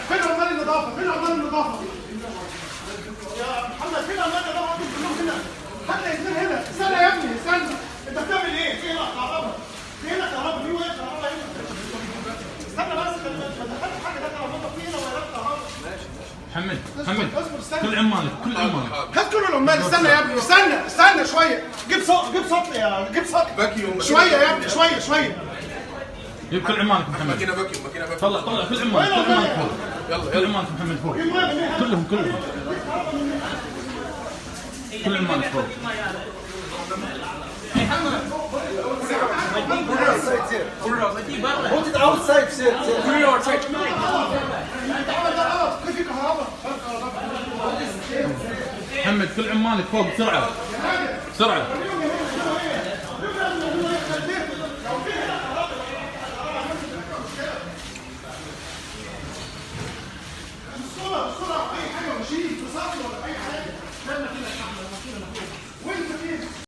فين عمال النظافه؟ فين عمال النظافه؟ يا محمد فين عمال النظافه؟ كلهم هنا. حتى يصير هنا. استنى يا ابني استنى. انت بتعمل ايه؟ في هنا كهرباء. في هنا كهرباء. في وين كهرباء هنا؟ استنى بس ما دخلتش حاجه ده كهرباء. في هنا ويرات كهرباء. محمد كل عمالك هات كل العمال. استنى يا ابني استنى شويه. جيب صوت يا جيب صوت شويه يا ابني شويه. جيب كل عمالك محمد. ماكينه طلع كل عمالك فوق. يلا كل عمالك محمد فوق. كلهم كل عمالك فوق. Put it outside, sir. Put it outside. محمد كل عمالك فوق بسرعة.